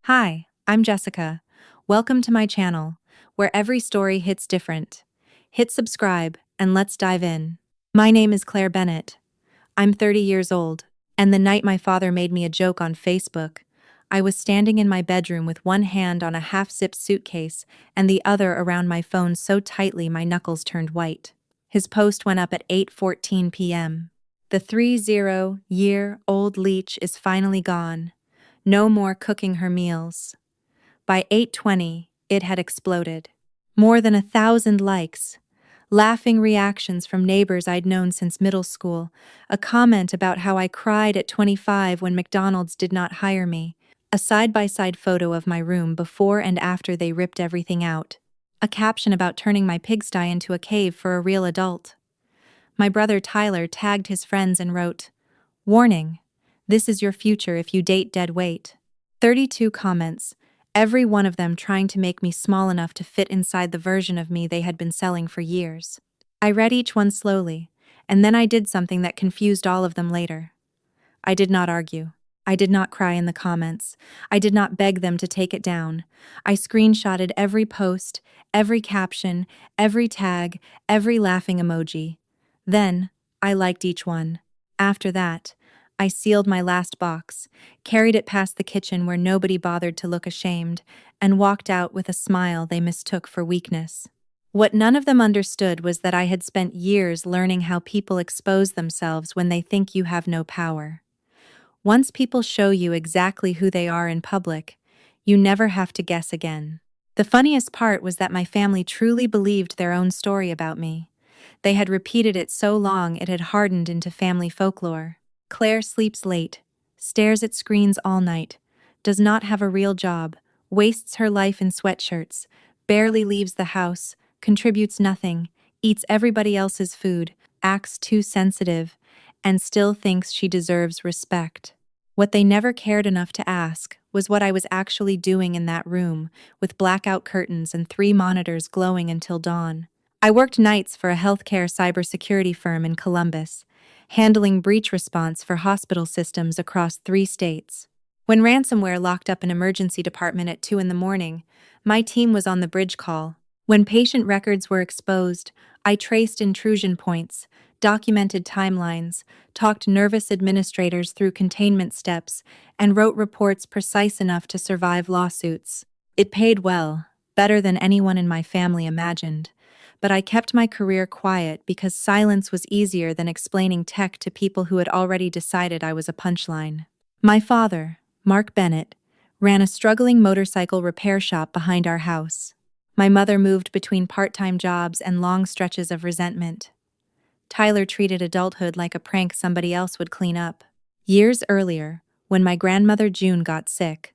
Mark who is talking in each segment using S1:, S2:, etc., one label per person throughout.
S1: Hi, I'm Jessica. Welcome to my channel, where every story hits different. Hit subscribe and let's dive in. My name is Claire Bennett. I'm 30 years old, and the night my father made me a joke on Facebook, I was standing in my bedroom with one hand on a half-zipped suitcase and the other around my phone so tightly my knuckles turned white. His post went up at 8:14 p.m. The 30-year-old leech is finally gone. No more cooking her meals. By 8:20, it had exploded. More than 1,000 likes. Laughing reactions from neighbors I'd known since middle school, a comment about how I cried at 25 when McDonald's did not hire me, a side-by-side photo of my room before and after they ripped everything out, a caption about turning my pigsty into a cave for a real adult. My brother Tyler tagged his friends and wrote, "Warning, this is your future if you date dead weight." 32 comments, every one of them trying to make me small enough to fit inside the version of me they had been selling for years. I read each one slowly, and then I did something that confused all of them later. I did not argue. I did not cry in the comments. I did not beg them to take it down. I screenshotted every post, every caption, every tag, every laughing emoji. Then, I liked each one. After that, I sealed my last box, carried it past the kitchen where nobody bothered to look ashamed, and walked out with a smile they mistook for weakness. What none of them understood was that I had spent years learning how people expose themselves when they think you have no power. Once people show you exactly who they are in public, you never have to guess again. The funniest part was that my family truly believed their own story about me. They had repeated it so long it had hardened into family folklore. Claire sleeps late, stares at screens all night, does not have a real job, wastes her life in sweatshirts, barely leaves the house, contributes nothing, eats everybody else's food, acts too sensitive, and still thinks she deserves respect. What they never cared enough to ask was what I was actually doing in that room, with blackout curtains and 3 monitors glowing until dawn. I worked nights for a healthcare cybersecurity firm in Columbus, handling breach response for hospital systems across 3 states. When ransomware locked up an emergency department at 2 in the morning, my team was on the bridge call. When patient records were exposed, I traced intrusion points, documented timelines, talked nervous administrators through containment steps, and wrote reports precise enough to survive lawsuits. It paid well, better than anyone in my family imagined, but I kept my career quiet because silence was easier than explaining tech to people who had already decided I was a punchline. My father, Mark Bennett, ran a struggling motorcycle repair shop behind our house. My mother moved between part-time jobs and long stretches of resentment. Tyler treated adulthood like a prank somebody else would clean up. Years earlier, when my grandmother June got sick,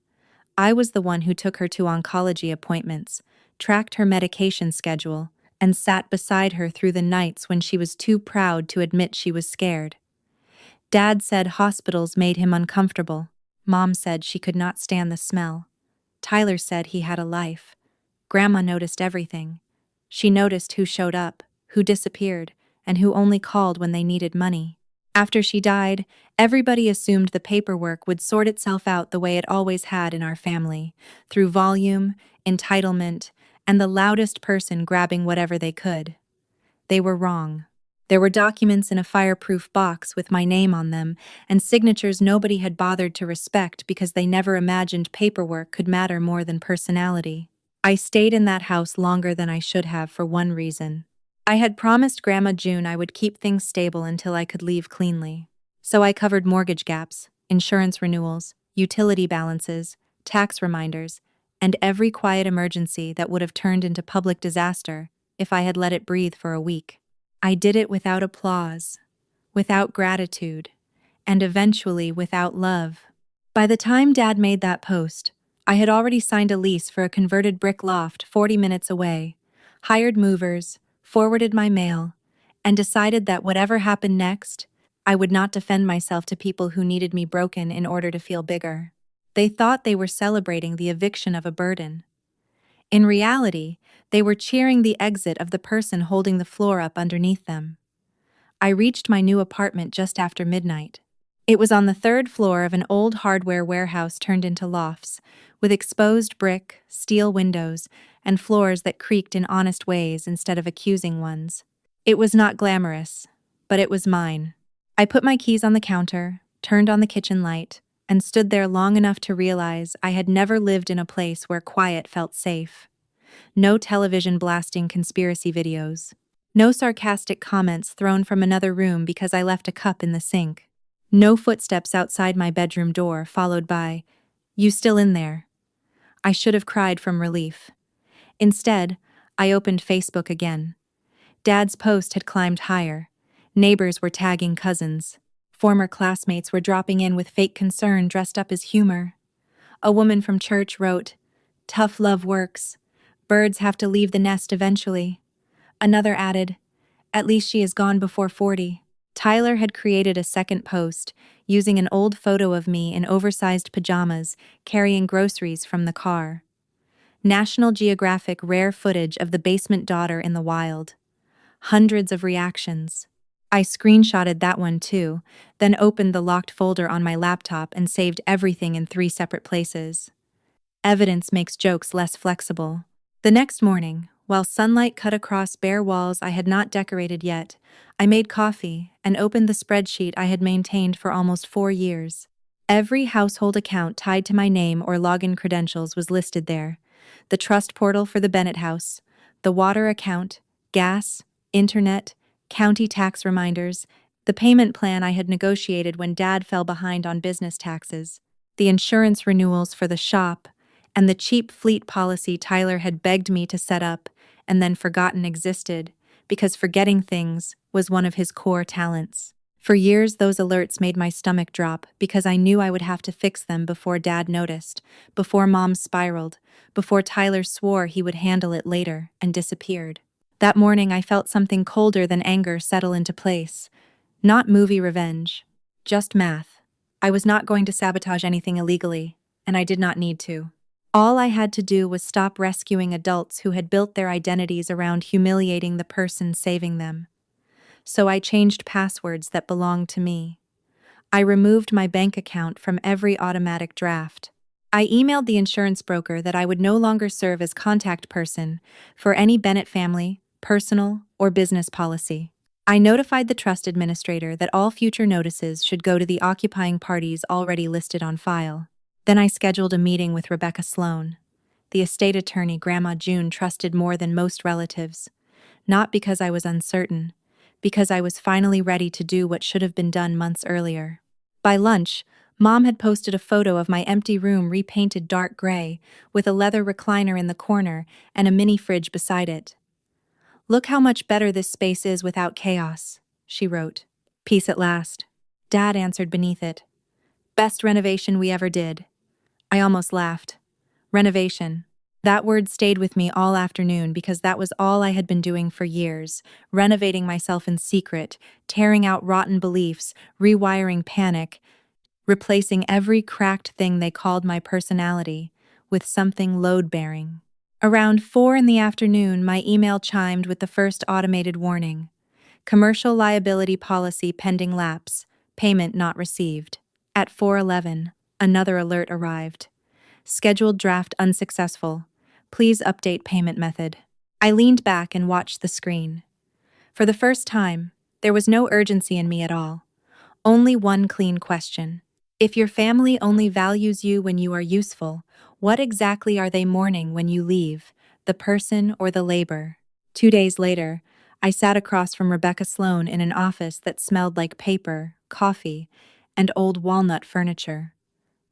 S1: I was the one who took her to oncology appointments, tracked her medication schedule, and sat beside her through the nights when she was too proud to admit she was scared. Dad said hospitals made him uncomfortable. Mom said she could not stand the smell. Tyler said he had a life. Grandma noticed everything. She noticed who showed up, who disappeared, and who only called when they needed money. After she died, everybody assumed the paperwork would sort itself out the way it always had in our family, through volume, entitlement, and the loudest person grabbing whatever they could. They were wrong. There were documents in a fireproof box with my name on them, and signatures nobody had bothered to respect because they never imagined paperwork could matter more than personality. I stayed in that house longer than I should have for one reason. I had promised Grandma June I would keep things stable until I could leave cleanly. So I covered mortgage gaps, insurance renewals, utility balances, tax reminders, and every quiet emergency that would have turned into public disaster if I had let it breathe for a week. I did it without applause, without gratitude, and eventually without love. By the time Dad made that post, I had already signed a lease for a converted brick loft 40 minutes away, hired movers, forwarded my mail, and decided that whatever happened next, I would not defend myself to people who needed me broken in order to feel bigger. They thought they were celebrating the eviction of a burden. In reality, they were cheering the exit of the person holding the floor up underneath them. I reached my new apartment just after midnight. It was on the third floor of an old hardware warehouse turned into lofts, with exposed brick, steel windows, and floors that creaked in honest ways instead of accusing ones. It was not glamorous, but it was mine. I put my keys on the counter, turned on the kitchen light, and stood there long enough to realize I had never lived in a place where quiet felt safe. No television blasting conspiracy videos. No sarcastic comments thrown from another room because I left a cup in the sink. No footsteps outside my bedroom door followed by, "You still in there?" I should have cried from relief. Instead, I opened Facebook again. Dad's post had climbed higher. Neighbors were tagging cousins. Former classmates were dropping in with fake concern dressed up as humor. A woman from church wrote, "Tough love works. Birds have to leave the nest eventually." Another added, "At least she is gone before 40. Tyler had created a second post, using an old photo of me in oversized pajamas, carrying groceries from the car. National Geographic rare footage of the basement daughter in the wild. Hundreds of reactions. I screenshotted that one too, then opened the locked folder on my laptop and saved everything in 3 separate places. Evidence makes jokes less flexible. The next morning, while sunlight cut across bare walls I had not decorated yet, I made coffee and opened the spreadsheet I had maintained for almost 4 years. Every household account tied to my name or login credentials was listed there. The trust portal for the Bennett house, the water account, gas, internet, county tax reminders, the payment plan I had negotiated when Dad fell behind on business taxes, the insurance renewals for the shop, and the cheap fleet policy Tyler had begged me to set up and then forgotten existed, because forgetting things was one of his core talents. For years, those alerts made my stomach drop because I knew I would have to fix them before Dad noticed, before Mom spiraled, before Tyler swore he would handle it later and disappeared. That morning, I felt something colder than anger settle into place. Not movie revenge, just math. I was not going to sabotage anything illegally, and I did not need to. All I had to do was stop rescuing adults who had built their identities around humiliating the person saving them. So I changed passwords that belonged to me. I removed my bank account from every automatic draft. I emailed the insurance broker that I would no longer serve as contact person for any Bennett family, personal, or business policy. I notified the trust administrator that all future notices should go to the occupying parties already listed on file. Then I scheduled a meeting with Rebecca Sloan, the estate attorney Grandma June trusted more than most relatives. Not because I was uncertain, because I was finally ready to do what should have been done months earlier. By lunch, Mom had posted a photo of my empty room repainted dark gray, with a leather recliner in the corner and a mini fridge beside it. "Look how much better this space is without chaos," she wrote. "Peace at last." Dad answered beneath it, "Best renovation we ever did." I almost laughed. Renovation. That word stayed with me all afternoon because that was all I had been doing for years, renovating myself in secret, tearing out rotten beliefs, rewiring panic, replacing every cracked thing they called my personality with something load-bearing. Around 4 in the afternoon, my email chimed with the first automated warning. Commercial liability policy pending lapse, payment not received. At 4:11, another alert arrived. Scheduled draft unsuccessful. Please update payment method. I leaned back and watched the screen. For the first time, there was no urgency in me at all. Only one clean question. If your family only values you when you are useful, what exactly are they mourning when you leave, the person or the labor? 2 days later, I sat across from Rebecca Sloan in an office that smelled like paper, coffee, and old walnut furniture.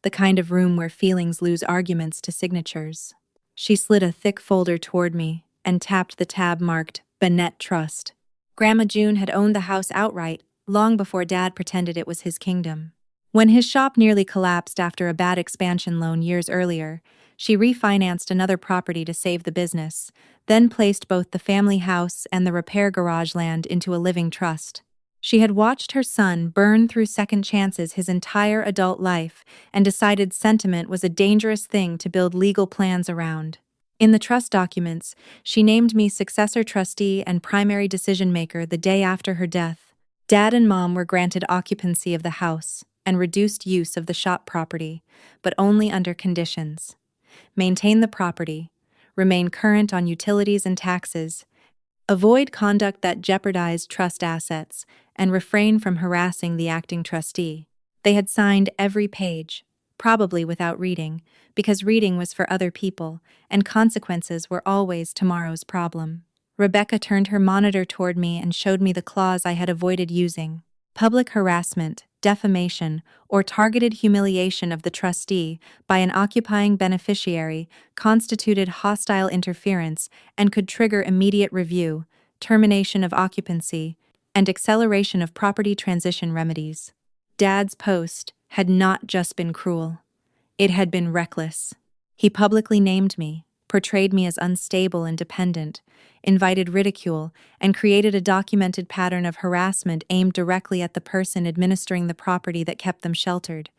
S1: The kind of room where feelings lose arguments to signatures. She slid a thick folder toward me and tapped the tab marked Bennett Trust. Grandma June had owned the house outright long before Dad pretended it was his kingdom. When his shop nearly collapsed after a bad expansion loan years earlier, she refinanced another property to save the business, then placed both the family house and the repair garage land into a living trust. She had watched her son burn through second chances his entire adult life and decided sentiment was a dangerous thing to build legal plans around. In the trust documents, she named me successor trustee and primary decision maker the day after her death. Dad and Mom were granted occupancy of the house, and reduced use of the shop property, but only under conditions. Maintain the property, remain current on utilities and taxes, avoid conduct that jeopardized trust assets, and refrain from harassing the acting trustee. They had signed every page, probably without reading, because reading was for other people, and consequences were always tomorrow's problem. Rebecca turned her monitor toward me and showed me the clause I had avoided using. Public harassment, defamation, or targeted humiliation of the trustee by an occupying beneficiary constituted hostile interference and could trigger immediate review, termination of occupancy, and acceleration of property transition remedies. Dad's post had not just been cruel. It had been reckless. He publicly named me, portrayed me as unstable and dependent, invited ridicule, and created a documented pattern of harassment aimed directly at the person administering the property that kept them sheltered.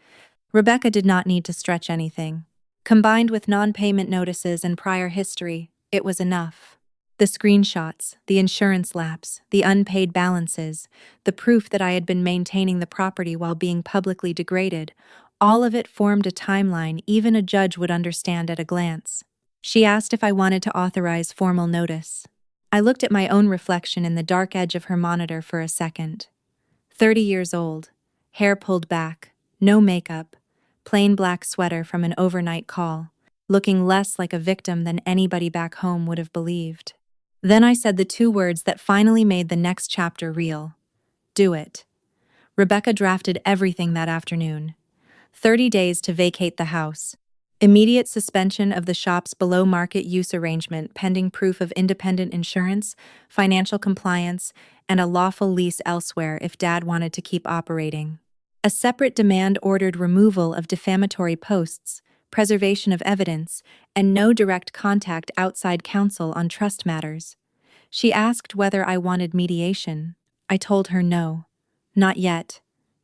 S1: Rebecca did not need to stretch anything. Combined with non-payment notices and prior history, it was enough. The screenshots, the insurance lapse, the unpaid balances, the proof that I had been maintaining the property while being publicly degraded, all of it formed a timeline even a judge would understand at a glance. She asked if I wanted to authorize formal notice. I looked at my own reflection in the dark edge of her monitor for a second. 30 years old, hair pulled back, no makeup, plain black sweater from an overnight call, looking less like a victim than anybody back home would have believed. Then I said the two words that finally made the next chapter real. Do it. Rebecca drafted everything that afternoon. 30 days to vacate the house. Immediate suspension of the shop's below-market use arrangement pending proof of independent insurance, financial compliance, and a lawful lease elsewhere if Dad wanted to keep operating. A separate demand ordered removal of defamatory posts, preservation of evidence, and no direct contact outside counsel on trust matters. She asked whether I wanted mediation. I told her no. Not yet.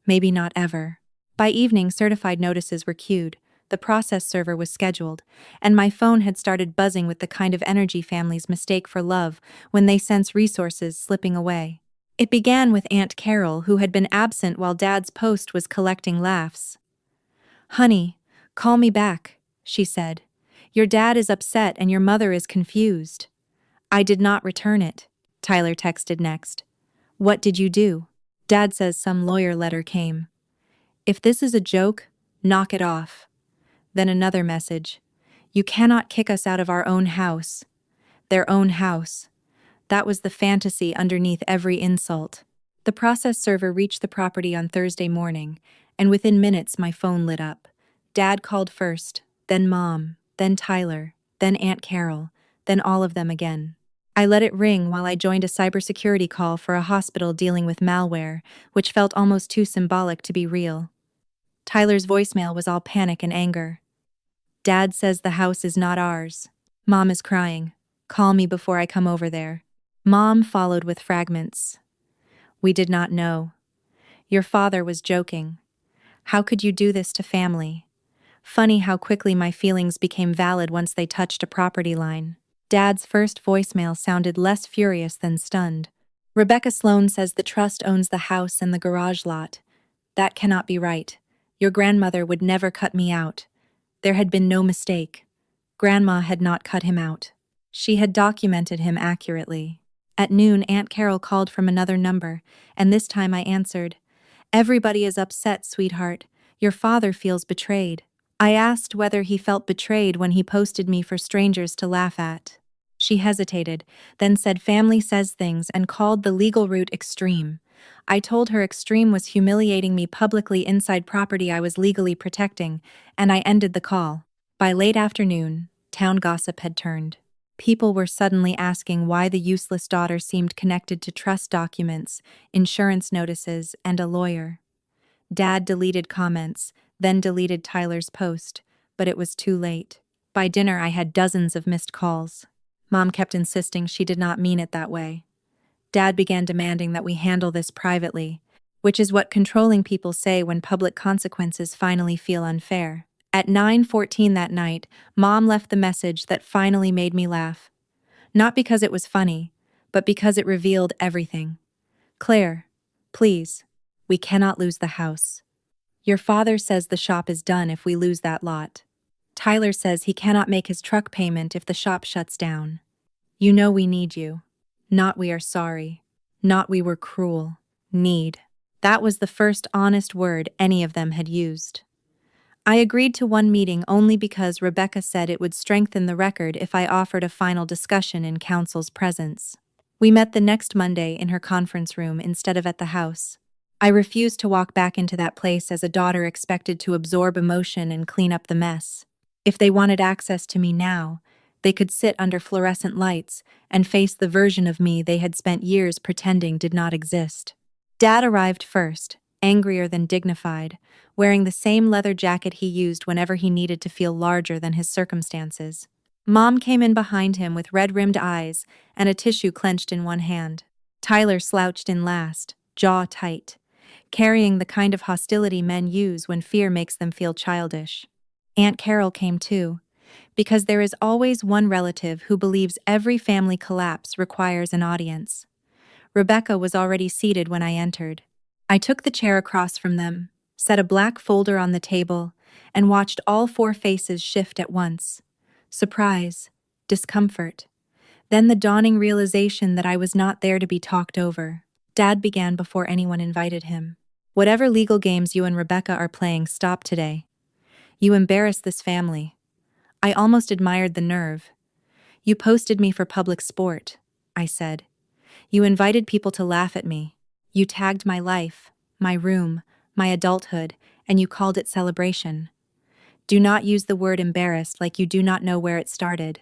S1: Maybe not ever. By evening, certified notices were queued, the process server was scheduled, and my phone had started buzzing with the kind of energy families mistake for love when they sense resources slipping away. It began with Aunt Carol, who had been absent while Dad's post was collecting laughs. "Honey, call me back," she said. "Your dad is upset and your mother is confused." I did not return it. Tyler texted next. "What did you do?" Dad says some lawyer letter came. "If this is a joke, knock it off." Then another message. "You cannot kick us out of our own house." Their own house. That was the fantasy underneath every insult. The process server reached the property on Thursday morning, and within minutes my phone lit up. Dad called first, then Mom, then Tyler, then Aunt Carol, then all of them again. I let it ring while I joined a cybersecurity call for a hospital dealing with malware, which felt almost too symbolic to be real. Tyler's voicemail was all panic and anger. "Dad says the house is not ours. Mom is crying. Call me before I come over there." Mom followed with fragments. "We did not know. Your father was joking. How could you do this to family?" Funny how quickly my feelings became valid once they touched a property line. Dad's first voicemail sounded less furious than stunned. "Rebecca Sloan says the trust owns the house and the garage lot. That cannot be right. Your grandmother would never cut me out. There had been no mistake. Grandma had not cut him out. She had documented him accurately." At noon, Aunt Carol called from another number, and this time I answered. "Everybody is upset, sweetheart. Your father feels betrayed." I asked whether he felt betrayed when he posted me for strangers to laugh at. She hesitated, then said family says things and called the legal route extreme. I told her extreme was humiliating me publicly inside property I was legally protecting, and I ended the call. By late afternoon, town gossip had turned. People were suddenly asking why the useless daughter seemed connected to trust documents, insurance notices, and a lawyer. Dad deleted comments, then deleted Tyler's post, but it was too late. By dinner, I had dozens of missed calls. Mom kept insisting she did not mean it that way. Dad began demanding that we handle this privately, which is what controlling people say when public consequences finally feel unfair. At 9:14 that night, Mom left the message that finally made me laugh. Not because it was funny, but because it revealed everything. "Claire, please, we cannot lose the house. Your father says the shop is done if we lose that lot. Tyler says he cannot make his truck payment if the shop shuts down. You know we need you. Not we are sorry. Not we were cruel. Need. That was the first honest word any of them had used. I agreed to one meeting only because Rebecca said it would strengthen the record if I offered a final discussion in counsel's presence. We met the next Monday in her conference room instead of at the house. I refused to walk back into that place as a daughter expected to absorb emotion and clean up the mess. If they wanted access to me now, they could sit under fluorescent lights and face the version of me they had spent years pretending did not exist. Dad arrived first, angrier than dignified, wearing the same leather jacket he used whenever he needed to feel larger than his circumstances. Mom came in behind him with red-rimmed eyes and a tissue clenched in one hand. Tyler slouched in last, jaw tight, carrying the kind of hostility men use when fear makes them feel childish. Aunt Carol came too, because there is always one relative who believes every family collapse requires an audience. Rebecca was already seated when I entered. I took the chair across from them, set a black folder on the table, and watched all four faces shift at once. Surprise, discomfort, then the dawning realization that I was not there to be talked over. Dad began before anyone invited him. Whatever legal games you and Rebecca are playing, stop today. You embarrass this family. I almost admired the nerve. You posted me for public sport, I said. You invited people to laugh at me. You tagged my life, my room, my adulthood, and you called it celebration. Do not use the word embarrassed like you do not know where it started.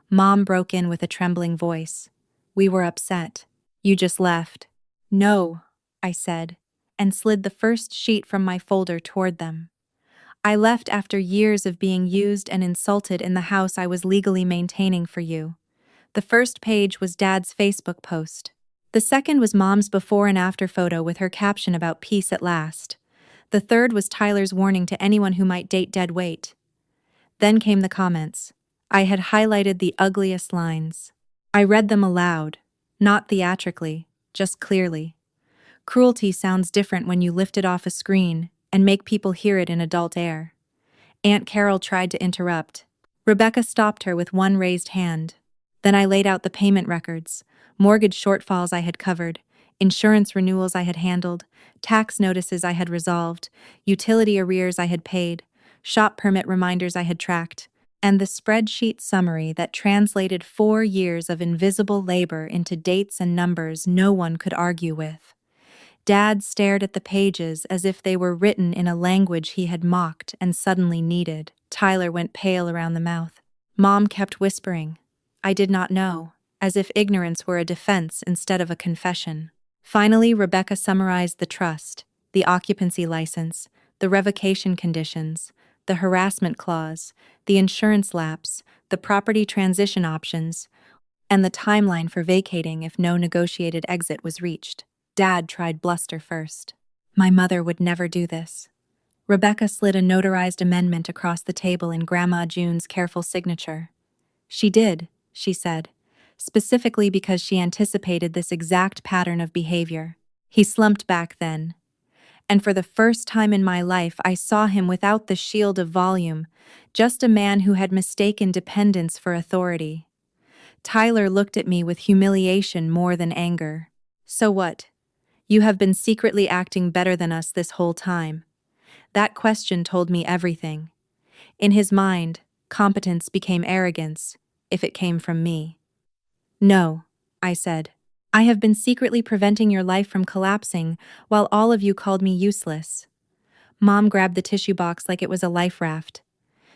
S1: Mom broke in with a trembling voice. We were upset. You just left. No, I said, and slid the first sheet from my folder toward them. I left after years of being used and insulted in the house I was legally maintaining for you. The first page was Dad's Facebook post. The second was Mom's before and after photo with her caption about peace at last. The third was Tyler's warning to anyone who might date dead weight. Then came the comments. I had highlighted the ugliest lines. I read them aloud, not theatrically, just clearly. Cruelty sounds different when you lift it off a screen and make people hear it in adult air. Aunt Carol tried to interrupt. Rebecca stopped her with one raised hand. Then I laid out the payment records, mortgage shortfalls I had covered, insurance renewals I had handled, tax notices I had resolved, utility arrears I had paid, shop permit reminders I had tracked, and the spreadsheet summary that translated 4 years of invisible labor into dates and numbers no one could argue with. Dad stared at the pages as if they were written in a language he had mocked and suddenly needed. Tyler went pale around the mouth. Mom kept whispering. I did not know, as if ignorance were a defense instead of a confession. Finally, Rebecca summarized the trust, the occupancy license, the revocation conditions, the harassment clause, the insurance lapse, the property transition options, and the timeline for vacating if no negotiated exit was reached. Dad tried bluster first. My mother would never do this. Rebecca slid a notarized amendment across the table in Grandma June's careful signature. She did, she said, specifically because she anticipated this exact pattern of behavior. He slumped back then. And for the first time in my life, I saw him without the shield of volume, just a man who had mistaken dependence for authority. Tyler looked at me with humiliation more than anger. So what? You have been secretly acting better than us this whole time. That question told me everything. In his mind, competence became arrogance, if it came from me. No, I said. I have been secretly preventing your life from collapsing while all of you called me useless. Mom grabbed the tissue box like it was a life raft.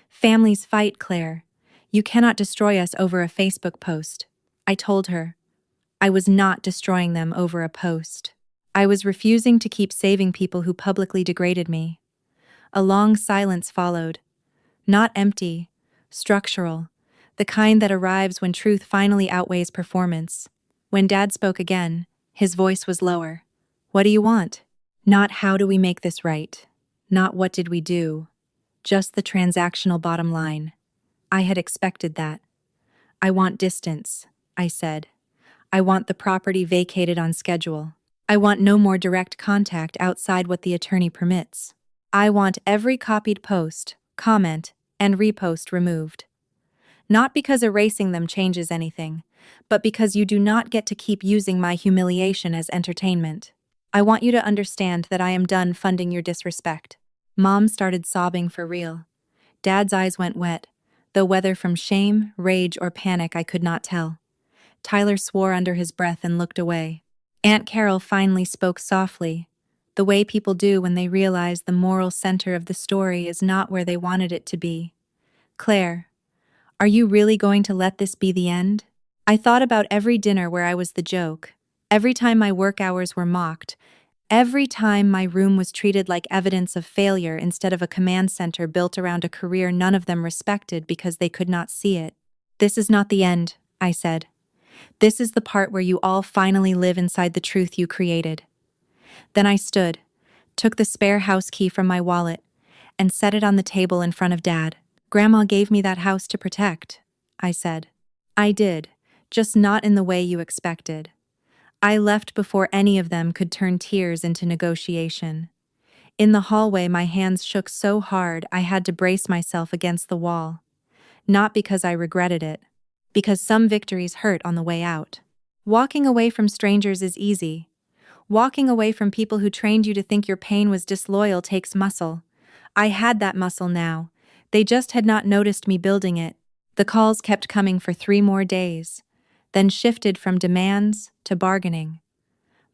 S1: Families fight, Claire. You cannot destroy us over a Facebook post. I told her. I was not destroying them over a post. I was refusing to keep saving people who publicly degraded me. A long silence followed. Not empty, structural, the kind that arrives when truth finally outweighs performance. When Dad spoke again, his voice was lower. What do you want? Not how do we make this right? Not what did we do? Just the transactional bottom line. I had expected that. I want distance, I said. I want the property vacated on schedule. I want no more direct contact outside what the attorney permits. I want every copied post, comment, and repost removed. Not because erasing them changes anything, but because you do not get to keep using my humiliation as entertainment. I want you to understand that I am done funding your disrespect. Mom started sobbing for real. Dad's eyes went wet, though whether from shame, rage, or panic I could not tell. Tyler swore under his breath and looked away. Aunt Carol finally spoke softly, the way people do when they realize the moral center of the story is not where they wanted it to be. Claire, are you really going to let this be the end? I thought about every dinner where I was the joke, every time my work hours were mocked, every time my room was treated like evidence of failure instead of a command center built around a career none of them respected because they could not see it. This is not the end, I said. This is the part where you all finally live inside the truth you created. Then I stood, took the spare house key from my wallet, and set it on the table in front of Dad. Grandma gave me that house to protect, I said. I did, just not in the way you expected. I left before any of them could turn tears into negotiation. In the hallway, my hands shook so hard I had to brace myself against the wall. Not because I regretted it, because some victories hurt on the way out. Walking away from strangers is easy. Walking away from people who trained you to think your pain was disloyal takes muscle. I had that muscle now. They just had not noticed me building it. The calls kept coming for 3 more days, then shifted from demands to bargaining.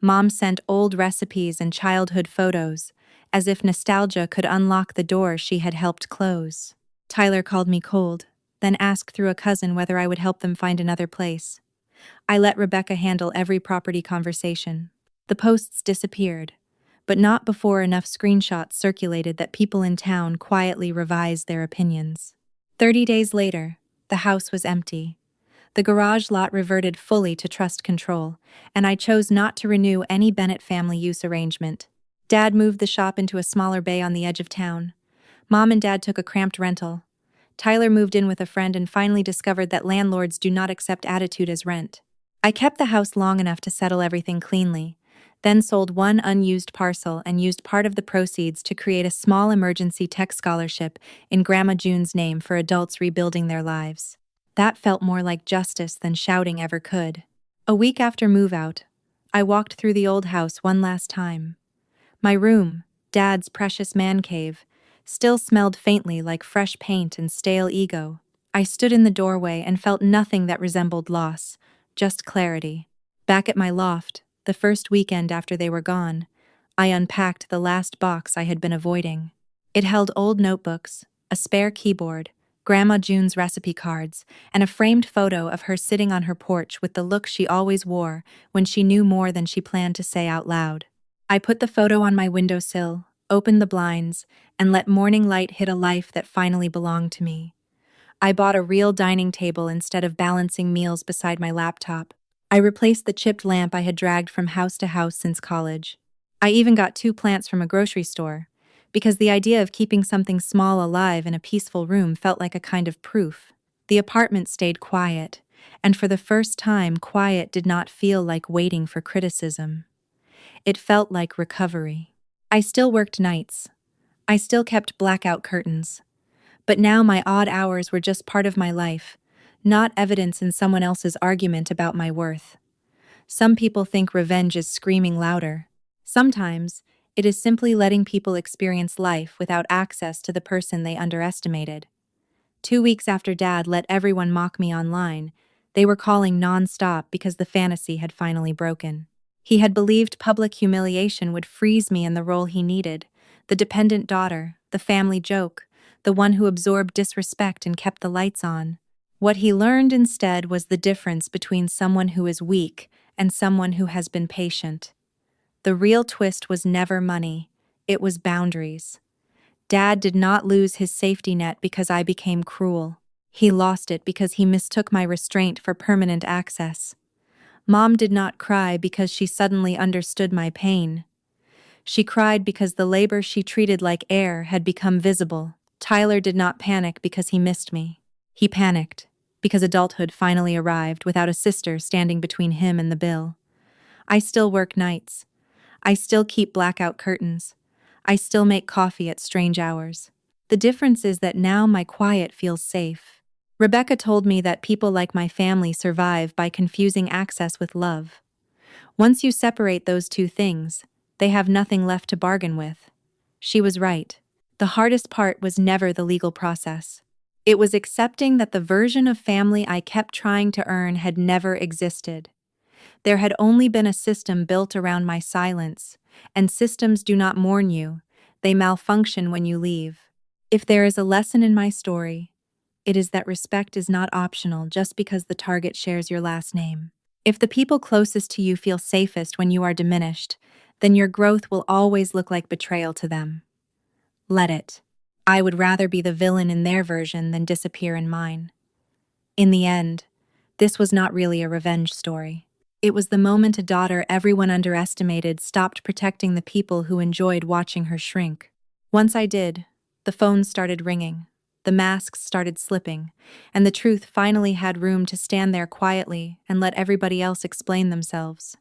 S1: Mom sent old recipes and childhood photos, as if nostalgia could unlock the door she had helped close. Tyler called me cold, then asked through a cousin whether I would help them find another place. I let Rebecca handle every property conversation. The posts disappeared, but not before enough screenshots circulated that people in town quietly revised their opinions. 30 days later, the house was empty. The garage lot reverted fully to trust control, and I chose not to renew any Bennett family use arrangement. Dad moved the shop into a smaller bay on the edge of town. Mom and Dad took a cramped rental. Tyler moved in with a friend and finally discovered that landlords do not accept attitude as rent. I kept the house long enough to settle everything cleanly, then sold one unused parcel and used part of the proceeds to create a small emergency tech scholarship in Grandma June's name for adults rebuilding their lives. That felt more like justice than shouting ever could. A week after move-out, I walked through the old house one last time. My room, Dad's precious man cave, still smelled faintly like fresh paint and stale ego. I stood in the doorway and felt nothing that resembled loss, just clarity. Back at my loft, the first weekend after they were gone, I unpacked the last box I had been avoiding. It held old notebooks, a spare keyboard, Grandma June's recipe cards, and a framed photo of her sitting on her porch with the look she always wore when she knew more than she planned to say out loud. I put the photo on my windowsill, opened the blinds, and let morning light hit a life that finally belonged to me. I bought a real dining table instead of balancing meals beside my laptop. I replaced the chipped lamp I had dragged from house to house since college. I even got 2 plants from a grocery store, because the idea of keeping something small alive in a peaceful room felt like a kind of proof. The apartment stayed quiet, and for the first time, quiet did not feel like waiting for criticism. It felt like recovery. I still worked nights. I still kept blackout curtains. But now my odd hours were just part of my life, not evidence in someone else's argument about my worth. Some people think revenge is screaming louder. Sometimes, it is simply letting people experience life without access to the person they underestimated. 2 weeks after Dad let everyone mock me online, they were calling Nonstop because the fantasy had finally broken. He had believed public humiliation would freeze me in the role he needed, the dependent daughter, the family joke, the one who absorbed disrespect and kept the lights on. What he learned instead was the difference between someone who is weak and someone who has been patient. The real twist was never money, it was boundaries. Dad did not lose his safety net because I became cruel. He lost it because he mistook my restraint for permanent access. Mom did not cry because she suddenly understood my pain. She cried because the labor she treated like air had become visible. Tyler did not panic because he missed me. He panicked because adulthood finally arrived without a sister standing between him and the bill. I still work nights. I still keep blackout curtains. I still make coffee at strange hours. The difference is that now my quiet feels safe. Rebecca told me that people like my family survive by confusing access with love. Once you separate those two things, they have nothing left to bargain with. She was right. The hardest part was never the legal process. It was accepting that the version of family I kept trying to earn had never existed. There had only been a system built around my silence, and systems do not mourn you, they malfunction when you leave. If there is a lesson in my story, it is that respect is not optional just because the target shares your last name. If the people closest to you feel safest when you are diminished, then your growth will always look like betrayal to them. Let it. I would rather be the villain in their version than disappear in mine. In the end, this was not really a revenge story. It was the moment a daughter everyone underestimated stopped protecting the people who enjoyed watching her shrink. Once I did, the phones started ringing, the masks started slipping, and the truth finally had room to stand there quietly and let everybody else explain themselves.